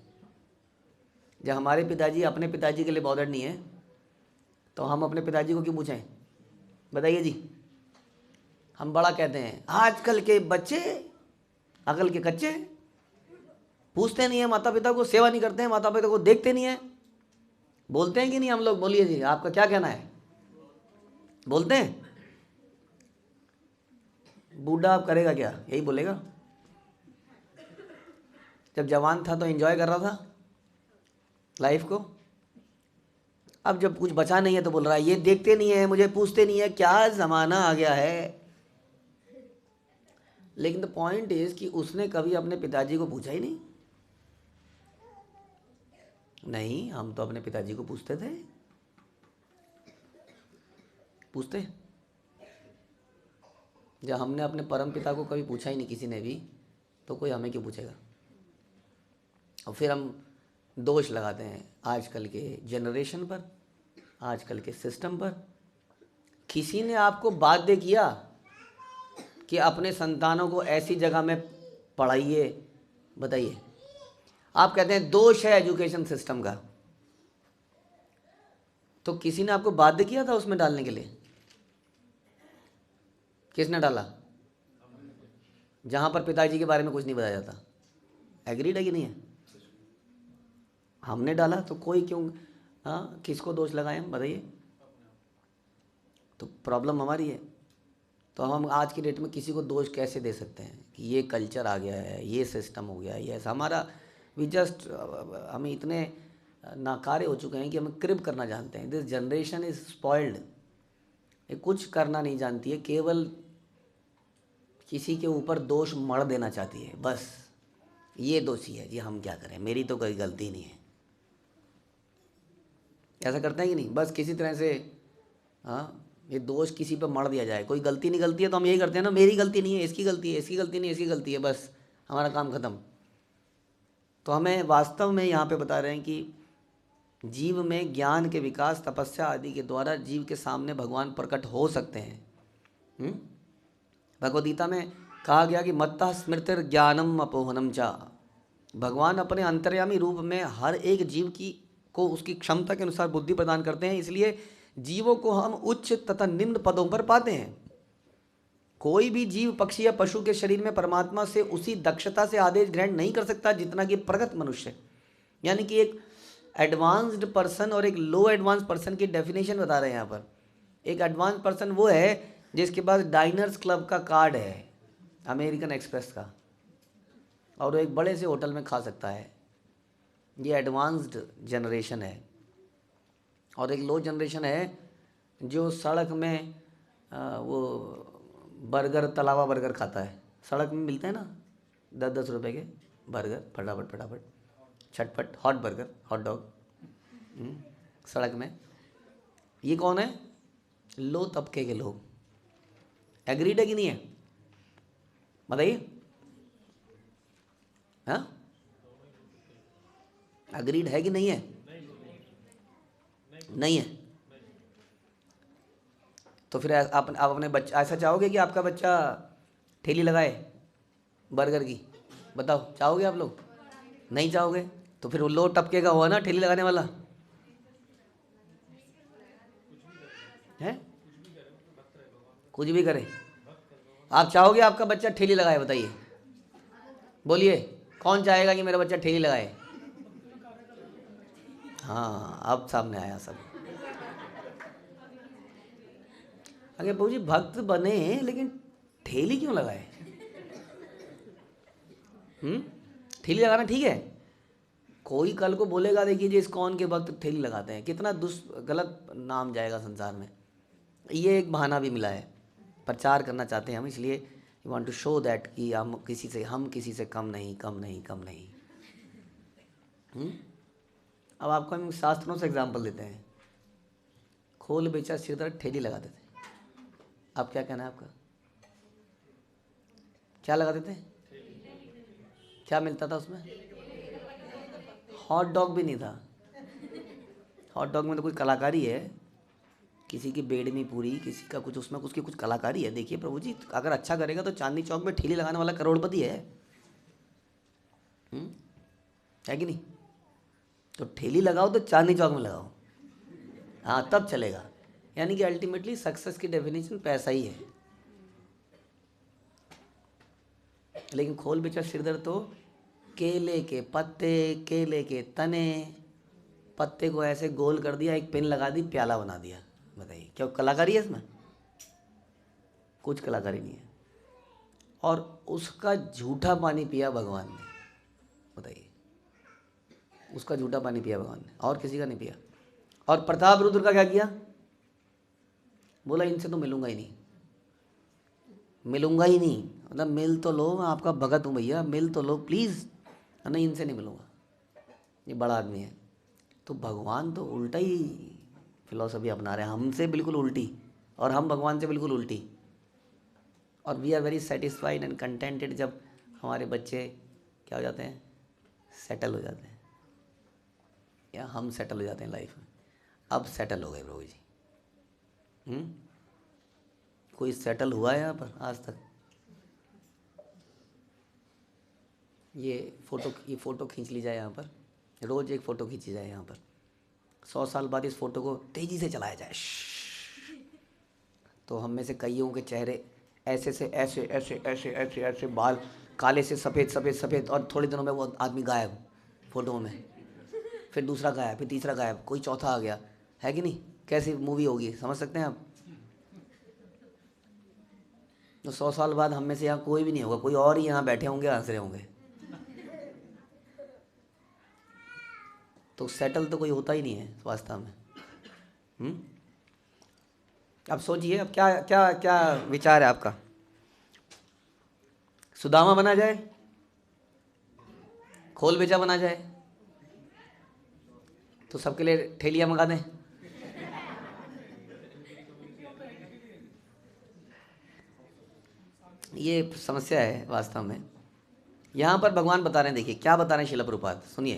जब हमारे पिताजी अपने पिताजी के लिए बॉदर्ड नहीं है, तो हम अपने पिताजी को क्यों पूछें, बताइए जी। हम बड़ा कहते हैं, आजकल के बच्चे अकल के कच्चे, पूछते नहीं है माता पिता को, सेवा नहीं करते हैं, माता पिता को देखते नहीं है। बोलते हैं कि नहीं हम लोग, बोलिए जी, आपका क्या कहना है, बोलते हैं। बूढ़ा अब करेगा क्या, यही बोलेगा। जब जवान था तो एंजॉय कर रहा था लाइफ को, अब जब कुछ बचा नहीं है तो बोल रहा है ये देखते नहीं है, मुझे पूछते नहीं है, क्या ज़माना आ गया है। लेकिन द पॉइंट इज कि उसने कभी अपने पिताजी को पूछा ही नहीं। नहीं, हम तो अपने पिताजी को पूछते थे, पूछते। जब हमने अपने परम पिता को कभी पूछा ही नहीं किसी ने भी, तो कोई हमें क्यों पूछेगा। और फिर हम दोष लगाते हैं आजकल के जनरेशन पर, आजकल के सिस्टम पर। किसी ने आपको बाध्य किया कि अपने संतानों को ऐसी जगह में पढ़ाइए, बताइए। आप कहते हैं दोष है एजुकेशन सिस्टम का, तो किसी ने आपको बाध्य किया था उसमें डालने के लिए, किसने डाला। जहां पर पिताजी के बारे में कुछ नहीं बताया जाता, एग्रीड है कि नहीं है। हमने डाला तो कोई क्यों, हाँ, किसको दोष लगाएं हम, बताइए। तो प्रॉब्लम हमारी है। तो हम आज की डेट में किसी को दोष कैसे दे सकते हैं कि ये कल्चर आ गया है, ये सिस्टम हो गया है, ये ऐसा हमारा, हमें इतने नाकारे हो चुके हैं कि हमें क्रिप करना जानते हैं। दिस जनरेशन इज स्पॉइल्ड, ये कुछ करना नहीं जानती है, केवल किसी के ऊपर दोष मढ़ देना चाहती है, बस ये दोषी है जी, हम क्या करें, मेरी तो कोई गलती नहीं है। ऐसा करते हैं कि नहीं, बस किसी तरह से, हाँ, ये दोष किसी पर मढ़ दिया जाए। कोई गलती नहीं गलती है तो हम यही करते हैं ना, मेरी गलती नहीं है, इसकी गलती है, इसकी गलती नहीं है, इसकी गलती है, बस हमारा काम खत्म। तो हमें वास्तव में यहाँ पे बता रहे हैं कि जीव में ज्ञान के विकास, तपस्या आदि के द्वारा जीव के सामने भगवान प्रकट हो सकते हैं। भगवद गीता में कहा गया कि मत्तः स्मृतिर ज्ञानम अपोहनम चा। भगवान अपने अंतर्यामी रूप में हर एक जीव को उसकी क्षमता के अनुसार बुद्धि प्रदान करते हैं, इसलिए जीवों को हम उच्च तथा निम्न पदों पर पाते हैं। कोई भी जीव, पक्षी या पशु के शरीर में परमात्मा से उसी दक्षता से आदेश ग्रहण नहीं कर सकता जितना कि प्रगत मनुष्य। यानी कि एक एडवांस्ड पर्सन और एक लो एडवांस पर्सन की डेफिनेशन बता रहे हैं यहाँ पर। एक एडवांस पर्सन वो है जिसके पास डाइनर्स क्लब का कार्ड है, अमेरिकन एक्सप्रेस का, और वो एक बड़े से होटल में खा सकता है, ये एडवांस्ड जनरेशन है। और एक लो जनरेशन है जो सड़क में वो बर्गर, तला हुआ बर्गर खाता है, सड़क में मिलते हैं ना 10-10 रुपए के बर्गर, फटाफट फटाफट छटपट, हॉट बर्गर, हॉट डॉग सड़क में, ये कौन है? लो तबके के लोग। एग्रीड है कि नहीं है? बताइए। हाँ, एग्रीड है कि नहीं है? नहीं है। तो फिर आप अपने बच्चा ऐसा चाहोगे कि आपका बच्चा ठेली लगाए बर्गर की? बताओ, चाहोगे आप लोग? नहीं चाहोगे। तो फिर वो लो टपके का हुआ ना ठेली लगाने वाला है, कुछ भी करे। आप चाहोगे आपका बच्चा ठेली लगाए? बताइए, बोलिए, कौन चाहेगा कि मेरा बच्चा ठेली लगाए? हाँ, अब सामने आया सब। अगर बहू जी भक्त बने लेकिन ठेली क्यों लगाए? ठेली लगाना ठीक है। कोई कल को बोलेगा देखिए जी इस्कॉन के भक्त ठेली लगाते हैं, कितना गलत नाम जाएगा संसार में। ये एक बहाना भी मिला है, प्रचार करना चाहते हैं हम, इसलिए you want to show that कि हम किसी से कम नहीं, कम नहीं, कम नहीं। अब आपको हम शास्त्रों से एग्जाम्पल देते हैं। खोल बेचा सिर दर्द, ठेली लगाते थे। अब क्या कहना है आपका? क्या लगाते थे? क्या मिलता था उसमें? हॉट डॉग भी नहीं था। हॉट डॉग में तो कोई कलाकारी है, किसी की बेडमी पूरी, किसी का कुछ, उसमें उसकी कुछ कलाकारी है। देखिए प्रभु जी, अगर अच्छा करेगा तो चांदनी चौक में ठेली लगाने वाला करोड़पति है कि नहीं? तो ठेली लगाओ तो चांदनी चौक में लगाओ, हाँ तब चलेगा। यानी कि अल्टीमेटली सक्सेस की डेफिनेशन पैसा ही है। लेकिन खोल बेचा सिरदर्द तो केले के पत्ते, केले के तने, पत्ते को ऐसे गोल कर दिया, एक पिन लगा दी, प्याला बना दिया। बताइए क्या कलाकारी है इसमें? कुछ कलाकारी नहीं है। और उसका झूठा पानी पिया भगवान ने। बताइए, उसका झूठा पानी पिया भगवान ने, और किसी का नहीं पिया। और प्रताप रुद्र का क्या किया? बोला इनसे तो मिलूंगा ही नहीं, मिलूंगा ही नहीं। मतलब मिल तो लो, मैं आपका भगत हूँ भैया, मिल तो लो प्लीज़, नहीं इनसे नहीं मिलूंगा, ये बड़ा आदमी है। तो भगवान तो उल्टा ही फिलॉसफी अपना रहे हैं, हमसे बिल्कुल उल्टी, और हम भगवान से बिल्कुल उल्टी। और we are very satisfied and contented जब हमारे बच्चे क्या हो जाते हैं? सेटल हो जाते हैं, या हम सेटल हो जाते हैं लाइफ में। अब सेटल हो गए प्रभु जी। कोई सेटल हुआ है यहाँ पर आज तक? ये फ़ोटो खींच ली जाए यहाँ पर, रोज़ एक फ़ोटो खींची जाए यहाँ पर, 100 साल बाद इस फ़ोटो को तेज़ी से चलाया जाए, तो हम में से कईयों के चेहरे ऐसे से ऐसे ऐसे ऐसे ऐसे ऐसे, बाल काले से सफ़ेद सफ़ेद सफ़ेद, और थोड़े दिनों में वो आदमी गायब फ़ोटो में, फिर दूसरा गायब, फिर तीसरा गायब, कोई चौथा आ गया, है कि नहीं? कैसी मूवी होगी, समझ सकते हैं आप? तो 100 साल बाद हम में से यहाँ कोई भी नहीं होगा, कोई और ही यहाँ बैठे होंगे, हंस रहे होंगे। तो सेटल तो कोई होता ही नहीं है वास्तव में। अब सोचिए, अब क्या क्या क्या विचार है आपका? सुदामा बना जाए, खोल बेचा बना जाए, तो सबके लिए ठेलियाँ मंगा दें? ये समस्या है वास्तव में। यहाँ पर भगवान बता रहे हैं, देखिए क्या बता रहे हैं श्रील प्रभुपाद, सुनिए,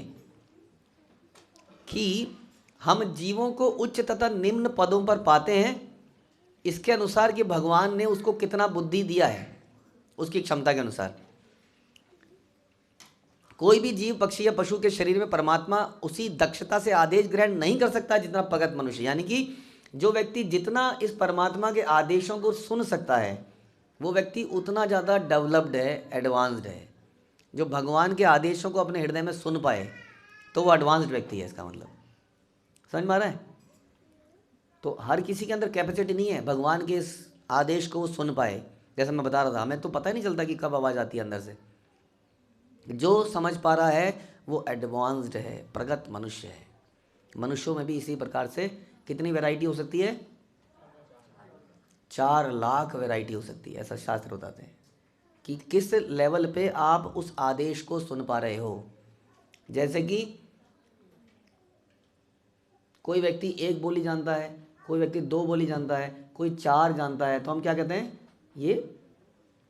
कि हम जीवों को उच्च तथा निम्न पदों पर पाते हैं इसके अनुसार कि भगवान ने उसको कितना बुद्धि दिया है, उसकी क्षमता के अनुसार। कोई भी जीव, पक्षी या पशु के शरीर में परमात्मा उसी दक्षता से आदेश ग्रहण नहीं कर सकता जितना भगत मनुष्य। यानी कि जो व्यक्ति जितना इस परमात्मा के आदेशों को सुन सकता है, वो व्यक्ति उतना ज़्यादा डेवलप्ड है, एडवांस्ड है। जो भगवान के आदेशों को अपने हृदय में सुन पाए तो वो एडवांस्ड व्यक्ति है, इसका मतलब समझ में आ रहा है? तो हर किसी के अंदर कैपेसिटी नहीं है भगवान के इस आदेश को वो सुन पाए। जैसे मैं बता रहा था, हमें तो पता ही नहीं चलता कि कब आवाज़ आती है अंदर से। जो समझ पा रहा है वो एडवांस्ड है, प्रगत मनुष्य है। मनुष्यों में भी इसी प्रकार से कितनी वैरायटी हो सकती है? 4 लाख वैरायटी हो सकती है, ऐसा शास्त्र बताते हैं कि किस लेवल पे आप उस आदेश को सुन पा रहे हो। जैसे कि कोई व्यक्ति 1 बोली जानता है, कोई व्यक्ति 2 बोली जानता है, कोई 4 जानता है, तो हम क्या कहते हैं, ये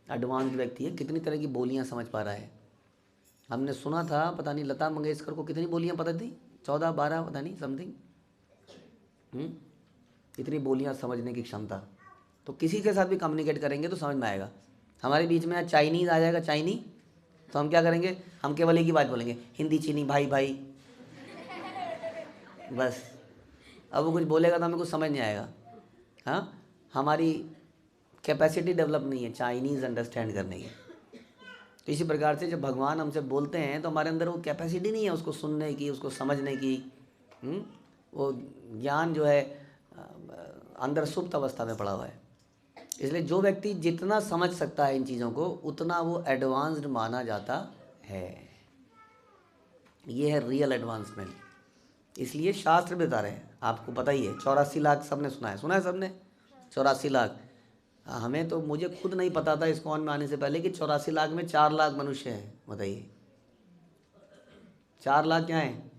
एडवांस व्यक्ति है, कितनी तरह की बोलियां समझ पा रहा है। हमने सुना था, पता नहीं लता मंगेशकर को कितनी बोलियां पता थी, 14-12 पता नहीं समथिंग, इतनी बोलियां समझने की क्षमता। तो किसी के साथ भी कम्युनिकेट करेंगे तो समझ में आएगा। हमारे बीच में चाइनीज़ आ जाएगा, चाइनी, तो हम क्या करेंगे, हम केवल एक ही बात बोलेंगे, हिंदी चीनी भाई भाई, बस। अब वो कुछ बोलेगा तो हमें कुछ समझ नहीं आएगा। हाँ, हमारी कैपेसिटी डेवलप नहीं है चाइनीज़ अंडरस्टैंड करने की। तो इसी प्रकार से जब भगवान हमसे बोलते हैं तो हमारे अंदर वो कैपेसिटी नहीं है उसको सुनने की, उसको समझने की। वो ज्ञान जो है अंदर सुप्त अवस्था में पड़ा हुआ है। इसलिए जो व्यक्ति जितना समझ सकता है इन चीज़ों को, उतना वो एडवांस्ड माना जाता है। ये है रियल एडवांसमेंट। इसलिए शास्त्र बता रहे हैं, आपको पता ही है, 84 लाख सबने सुना है सबने, 84 लाख। हमें तो, मुझे खुद नहीं पता था इस्कॉन में आने से पहले कि 84 लाख में 4 लाख मनुष्य हैं। बताइए, 4 लाख क्या हैं?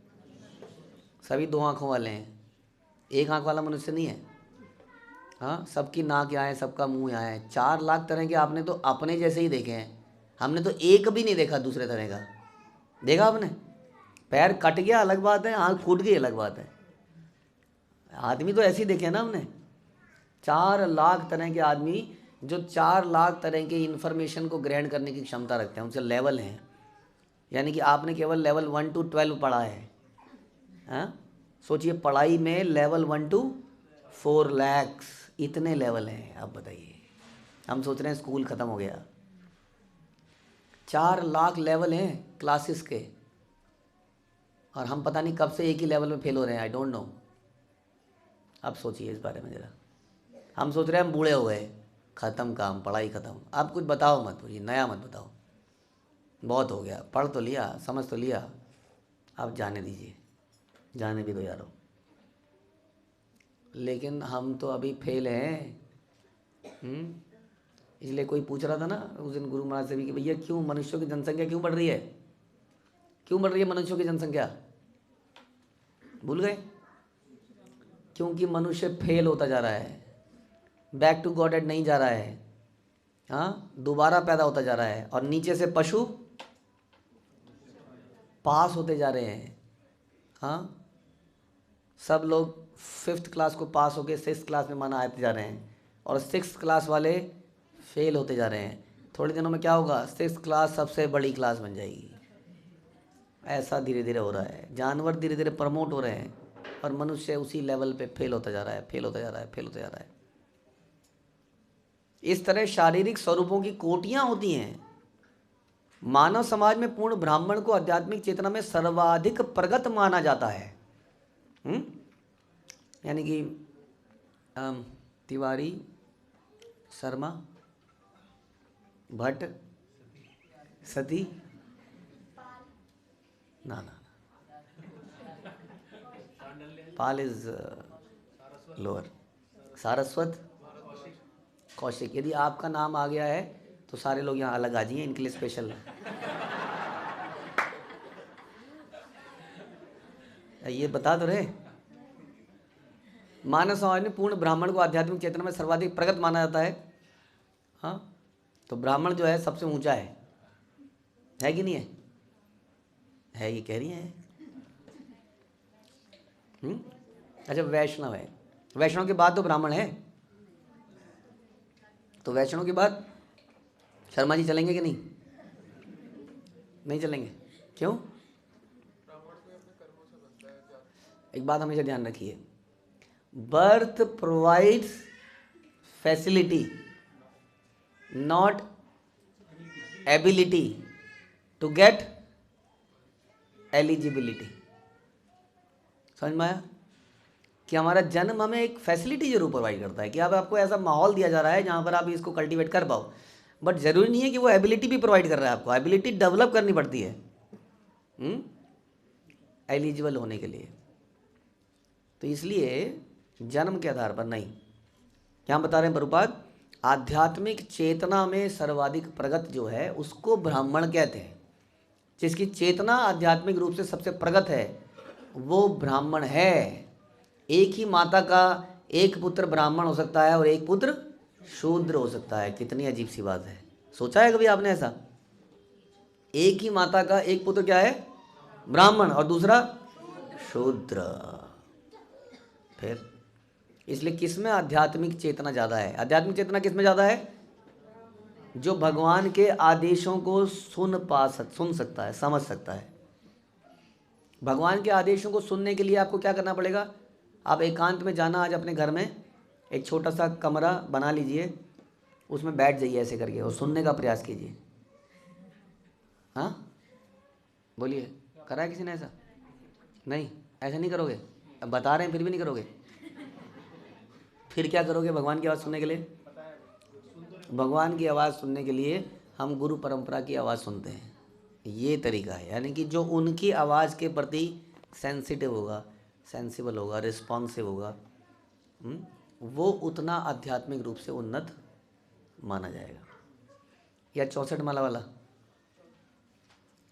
सभी 2 आँखों वाले हैं, 1 आँख वाला मनुष्य नहीं है। हाँ, सबकी नाक यहाँ है, सबका मुंह यहाँ है। 4 लाख तरह के आपने तो अपने जैसे ही देखे हैं, हमने तो एक भी नहीं देखा दूसरे तरह का। देखा आपने? पैर कट गया अलग बात है, आँख फूट गई अलग बात है, आदमी तो ऐसे ही देखे ना हमने। 4 लाख तरह के आदमी, जो 4 लाख तरह के इन्फॉर्मेशन को ग्रहण करने की क्षमता रखते हैं, उनसे लेवल हैं। यानी कि आपने केवल लेवल 1 to 12 पढ़ा है। हाँ, सोचिए, पढ़ाई में लेवल 1 to 4 lakhs, इतने लेवल हैं। अब बताइए, हम सोच रहे हैं स्कूल ख़त्म हो गया, 4 लाख लेवल हैं क्लासेस के, और हम पता नहीं कब से एक ही लेवल में फेल हो रहे हैं। I don't know. अब सोचिए इस बारे में ज़रा। हम सोच रहे हैं हम बूढ़े हो गए, ख़त्म काम, पढ़ाई ख़त्म। अब कुछ बताओ मत, मुझे नया मत बताओ, बहुत हो गया, पढ़ तो लिया, समझ तो लिया, अब जाने दीजिए, जाने भी दो यारो। लेकिन हम तो अभी फेल हैं। इसलिए कोई पूछ रहा था ना उस दिन गुरु महाराज से भी कि भैया क्यों मनुष्यों की जनसंख्या क्यों बढ़ रही है, क्यों बढ़ रही है मनुष्यों की जनसंख्या? भूल गए? क्योंकि मनुष्य फेल होता जा रहा है, बैक टू गॉडेड नहीं जा रहा है। हाँ, दोबारा पैदा होता जा रहा है, और नीचे से पशु पास होते जा रहे हैं। हाँ, सब लोग 5th क्लास को पास होकर 6th क्लास में माना आते जा रहे हैं, और 6th क्लास वाले फेल होते जा रहे हैं। थोड़े दिनों में क्या होगा, 6th क्लास सबसे बड़ी क्लास बन जाएगी। ऐसा धीरे धीरे हो रहा है। जानवर धीरे धीरे प्रमोट हो रहे हैं, और मनुष्य उसी लेवल पे फेल होता जा रहा है, फेल होता जा रहा है, फेल होता जा रहा है। इस तरह शारीरिक स्वरूपों की कोटियां होती हैं। मानव समाज में पूर्ण ब्राह्मण को आध्यात्मिक चेतना में सर्वाधिक प्रगत माना जाता है। यानी कि तिवारी, शर्मा, भट्ट, सती, ना ना, पाल इज लोअर, सारस्वत, कौशिक। यदि आपका नाम आ गया है तो सारे लोग यहाँ अलग आ जाइए, इनके लिए स्पेशल। ये बता तो रहे, मानव समाज में पूर्ण ब्राह्मण को आध्यात्मिक चेतना में सर्वाधिक प्रगत माना जाता है। हाँ, तो ब्राह्मण जो है सबसे ऊंचा है कि नहीं है? है, ये कह रही है। अच्छा, वैष्णव है, वैष्णव के बाद तो ब्राह्मण है, तो वैष्णव के बाद शर्मा जी चलेंगे कि नहीं? नहीं चलेंगे, क्यों? एक बात हमेशा ध्यान रखिए, birth provides facility, not ability to get eligibility. समझ में आया? कि हमारा जन्म हमें एक फैसिलिटी जरूर प्रोवाइड करता है कि अब आपको ऐसा माहौल दिया जा रहा है जहाँ पर आप इसको कल्टीवेट कर पाओ, बट ज़रूरी नहीं है कि वो एबिलिटी भी प्रोवाइड कर रहा है आपको। एबिलिटी डेवलप करनी पड़ती है एलिजिबल होने के लिए। तो इसलिए जन्म के आधार पर नहीं, क्या बता रहे हैं प्रभुपाद? आध्यात्मिक चेतना में सर्वाधिक प्रगत जो है उसको ब्राह्मण कहते हैं। जिसकी चेतना आध्यात्मिक रूप से सबसे प्रगत है वो ब्राह्मण है। एक ही माता का एक पुत्र ब्राह्मण हो सकता है और एक पुत्र शूद्र हो सकता है। कितनी अजीब सी बात है, सोचा है कभी आपने ऐसा? एक ही माता का एक पुत्र क्या है? ब्राह्मण, और दूसरा शूद्र। फिर इसलिए किसमें आध्यात्मिक चेतना ज़्यादा है? आध्यात्मिक चेतना किसमें ज़्यादा है? जो भगवान के आदेशों को सुन सकता है, समझ सकता है। भगवान के आदेशों को सुनने के लिए आपको क्या करना पड़ेगा? आप एकांत में जाना, आज अपने घर में एक छोटा सा कमरा बना लीजिए, उसमें बैठ जाइए ऐसे करके और सुनने का प्रयास कीजिए। हाँ बोलिए, करा है किसी ने ऐसा? नहीं, ऐसा नहीं करोगे? अब बता रहे हैं फिर भी नहीं करोगे? फिर क्या करोगे भगवान की आवाज़ सुनने के लिए? भगवान की आवाज़ सुनने के लिए हम गुरु परंपरा की आवाज़ सुनते हैं। ये तरीका है, यानी कि जो उनकी आवाज़ के प्रति सेंसिटिव होगा, सेंसिबल होगा, रिस्पॉन्सिव होगा, वो उतना आध्यात्मिक रूप से उन्नत माना जाएगा। या 64 माला वाला?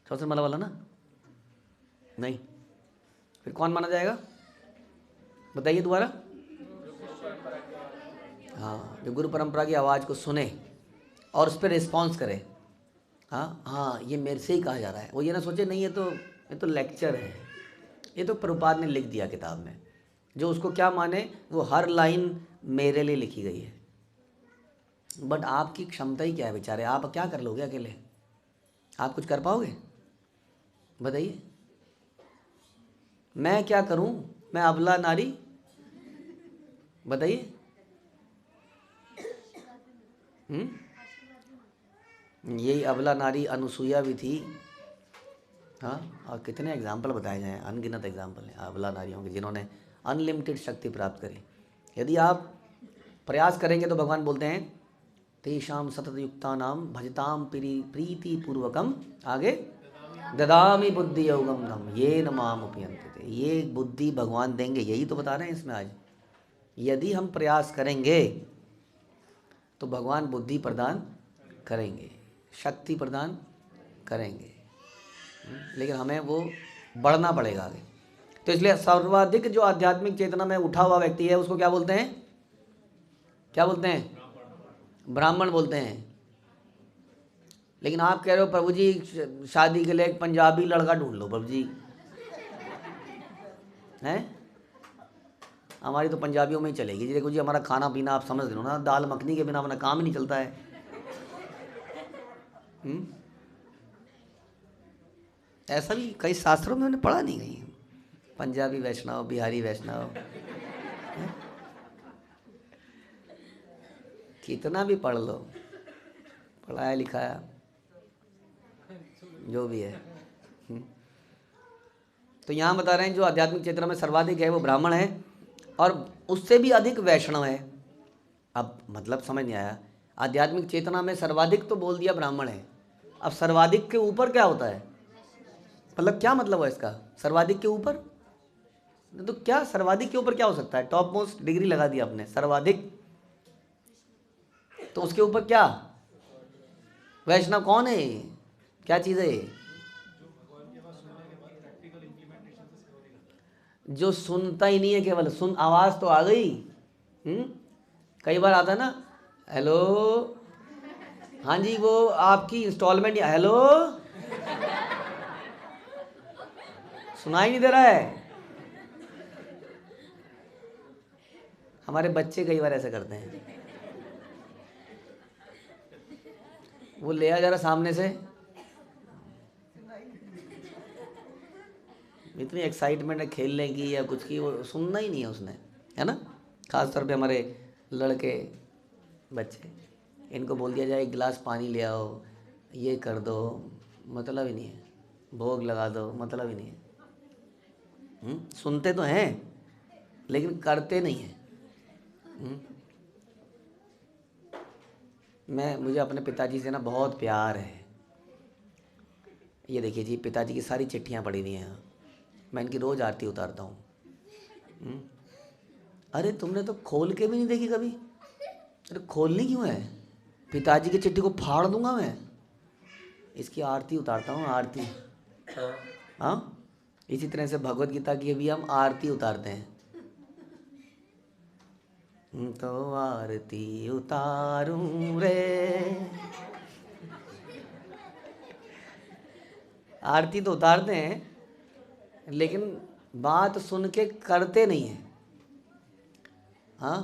64 माला वाला ना? नहीं, फिर कौन माना जाएगा? बताइए दोबारा। हाँ, जो गुरु परंपरा की आवाज़ को सुने और उस पर रिस्पॉन्स करे। हाँ हाँ, ये मेरे से ही कहा जा रहा है। वो ये ना सोचे नहीं ये तो लेक्चर है, ये तो प्रभुपाद ने लिख दिया किताब में। जो उसको क्या माने, वो हर लाइन मेरे लिए लिखी गई है। बट आपकी क्षमता ही क्या है बेचारे? आप क्या कर लोगे अकेले? आप कुछ कर पाओगे? बताइए। मैं क्या करूं? मैं अबला नारी, बताइए। यही अबला नारी अनुसुईया भी थी। हाँ, और कितने एग्जाम्पल बताए जाएं, अनगिनत एग्जाम्पल हैं अबला नारियों के जिन्होंने अनलिमिटेड शक्ति प्राप्त करी। यदि आप प्रयास करेंगे तो भगवान बोलते हैं तेषाम सततयुक्ता नाम भजताम प्रीति पूर्वकम, आगे ददामि बुद्धि योगम धम ये न माम उपयंते। ये बुद्धि भगवान देंगे, यही तो बता रहे हैं इसमें आज। यदि हम प्रयास करेंगे तो भगवान बुद्धि प्रदान करेंगे, शक्ति प्रदान करेंगे, लेकिन हमें वो बढ़ना पड़ेगा आगे। तो इसलिए सर्वाधिक जो आध्यात्मिक चेतना में उठा हुआ व्यक्ति है उसको क्या बोलते हैं? क्या बोलते हैं? ब्राह्मण बोलते हैं। लेकिन आप कह रहे हो प्रभु जी शादी के लिए एक पंजाबी लड़का ढूंढ लो प्रभु जी, हैं? हमारी तो पंजाबियों में ही चलेगी जी। देखो जी, हमारा खाना पीना आप समझ लो ना, दाल मखनी के बिना अपना काम ही नहीं चलता है। ऐसा भी कई शास्त्रों में मैंने पढ़ा नहीं गई, पंजाबी वैष्णव, बिहारी वैष्णव, कितना भी पढ़ लो, पढ़ाया लिखाया जो भी है। तो यहाँ बता रहे हैं जो आध्यात्मिक चेतना में सर्वाधिक है वो ब्राह्मण है और उससे भी अधिक वैष्णव है। अब मतलब समझ नहीं आया, आध्यात्मिक चेतना में सर्वाधिक तो बोल दिया ब्राह्मण है, अब सर्वाधिक के ऊपर क्या होता है? मतलब क्या मतलब है इसका? सर्वाधिक के ऊपर तो क्या, सर्वाधिक के ऊपर क्या हो सकता है? टॉप मोस्ट डिग्री लगा दिया आपने, सर्वाधिक, तो उसके ऊपर क्या? वैष्णव कौन है? क्या चीज़ है? जो सुनता ही नहीं है, केवल सुन, आवाज़ तो आ गई। कई बार आता है ना, हेलो, हाँ जी वो आपकी इंस्टॉलमेंट, हेलो, सुनाई नहीं दे रहा है। हमारे बच्चे कई बार ऐसा करते हैं, वो ले आ जा रहा सामने से, इतनी एक्साइटमेंट है खेलने की या कुछ की, वो सुनना ही नहीं है उसने, है ना। खास तौर पे हमारे लड़के बच्चे, इनको बोल दिया जाए एक गिलास पानी ले आओ, ये कर दो, मतलब ही नहीं है, भोग लगा दो, मतलब ही नहीं है। सुनते तो हैं लेकिन करते नहीं हैं। मुझे अपने पिताजी से ना बहुत प्यार है। ये देखिए जी, पिताजी की सारी चिट्ठियाँ पड़ी हुई हैं, मैं इनकी रोज़ आरती उतारता हूँ। अरे तुमने तो खोल के भी नहीं देखी कभी? अरे खोलनी क्यों है? पिताजी की चिट्ठी को फाड़ दूंगा मैं। इसकी आरती उतारता हूँ, आरती। हाँ, इसी तरह से भगवत गीता की भी हम आरती उतारते हैं। तो आरती उतारूं रे, आरती तो उतारते हैं, लेकिन बात सुन के करते नहीं हैं। हाँ,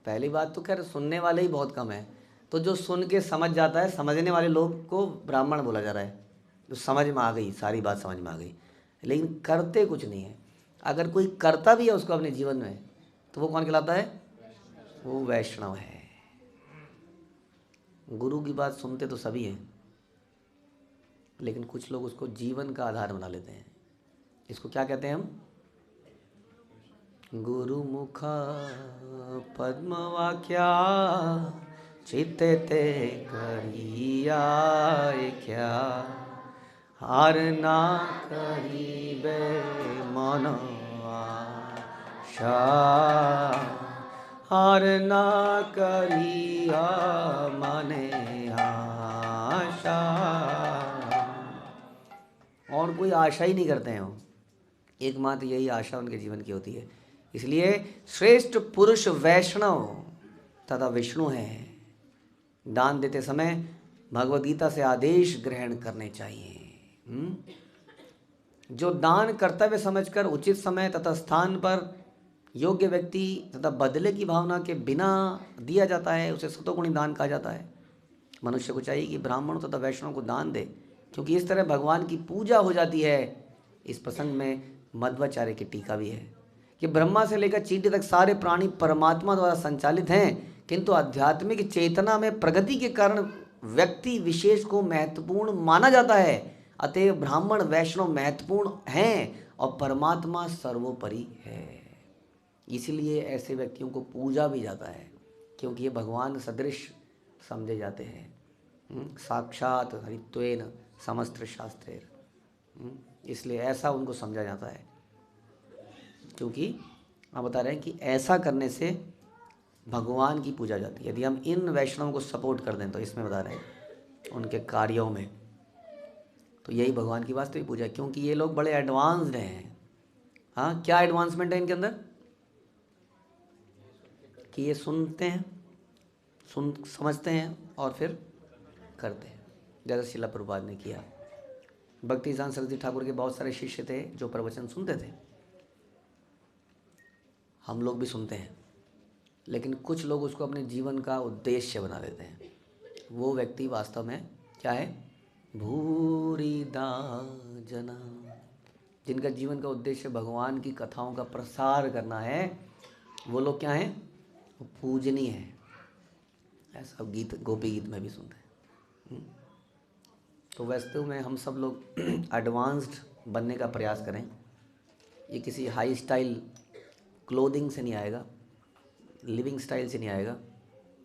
पहली बात तो खैर सुनने वाले ही बहुत कम है। तो जो सुन के समझ जाता है, समझने वाले लोग को ब्राह्मण बोला जा रहा है। जो समझ में आ गई, सारी बात समझ में आ गई, लेकिन करते कुछ नहीं है। अगर कोई करता भी है उसको अपने जीवन में, तो वो कौन कहलाता है? वो वैष्णव है। गुरु की बात सुनते तो सभी हैं, लेकिन कुछ लोग उसको जीवन का आधार बना लेते हैं। इसको क्या कहते हैं हम? गुरुमुख पद्मवाक्या चित्ते ते करिया क्या, हार ना करीबे मन आशा, हार ना करिया मने आशा। और कोई आशा ही नहीं करते हैं वो, एकमात्र यही आशा उनके जीवन की होती है। इसलिए श्रेष्ठ पुरुष वैष्णव तथा विष्णु हैं। दान देते समय भगवद गीता से आदेश ग्रहण करने चाहिए। जो दान कर्तव्य समझकर उचित समय तथा स्थान पर योग्य व्यक्ति तथा बदले की भावना के बिना दिया जाता है, उसे सतोगुणी दान कहा जाता है। मनुष्य को चाहिए कि ब्राह्मणों तथा वैष्णव को दान दे, क्योंकि इस तरह भगवान की पूजा हो जाती है। इस प्रसंग में मध्वाचार्य की टीका भी है कि ब्रह्मा से लेकर चींटी तक सारे प्राणी परमात्मा द्वारा संचालित हैं, किंतु आध्यात्मिक चेतना में प्रगति के कारण व्यक्ति विशेष को महत्वपूर्ण माना जाता है। अतएव ब्राह्मण वैष्णव महत्वपूर्ण हैं और परमात्मा सर्वोपरि है। इसीलिए ऐसे व्यक्तियों को पूजा भी जाता है, क्योंकि ये भगवान सदृश समझे जाते हैं। साक्षात हरित्वेन समस्त शास्त्रेर, इसलिए ऐसा उनको समझा जाता है। क्योंकि हम बता रहे हैं कि ऐसा करने से भगवान की पूजा जाती है। यदि हम इन वैष्णवों को सपोर्ट कर दें, तो इसमें बता रहे हैं उनके कार्यों में, तो यही भगवान की वास्तविक पूजा है। क्योंकि ये लोग बड़े एडवांस्ड हैं। हाँ, क्या एडवांसमेंट है इनके अंदर? कि ये सुनते हैं, समझते हैं और फिर करते हैं, जैसा शिला प्रभुपाद ने किया। भक्ति सिद्धांत सरस्वती ठाकुर के बहुत सारे शिष्य थे जो प्रवचन सुनते थे, हम लोग भी सुनते हैं, लेकिन कुछ लोग उसको अपने जीवन का उद्देश्य बना लेते हैं। वो व्यक्ति वास्तव में क्या है? भूरिदा जना, जिनका जीवन का उद्देश्य भगवान की कथाओं का प्रसार करना है, वो लोग क्या हैं? वो पूजनीय है। ऐसा गीत, गोपी गीत में भी सुनते हैं। तो वास्तव में हम सब लोग एडवांस्ड बनने का प्रयास करें। ये किसी हाई स्टाइल क्लोथिंग से नहीं आएगा, लिविंग स्टाइल से नहीं आएगा।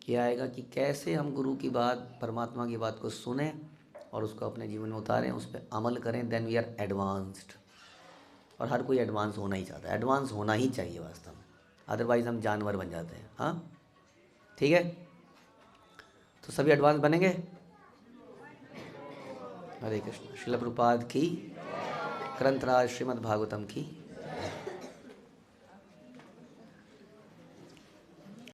ये आएगा कि कैसे हम गुरु की बात, परमात्मा की बात को सुने और उसको अपने जीवन में उतारें, उस पर अमल करें। Then we are advanced. और हर कोई एडवांस होना ही चाहता है, एडवांस होना ही चाहिए वास्तव में, अदरवाइज़ हम जानवर बन जाते हैं। हाँ, ठीक है, तो सभी एडवांस बनेंगे। हरे कृष्ण। श्रील प्रभुपाद की, ग्रंथराज श्रीमद् भागवतम की।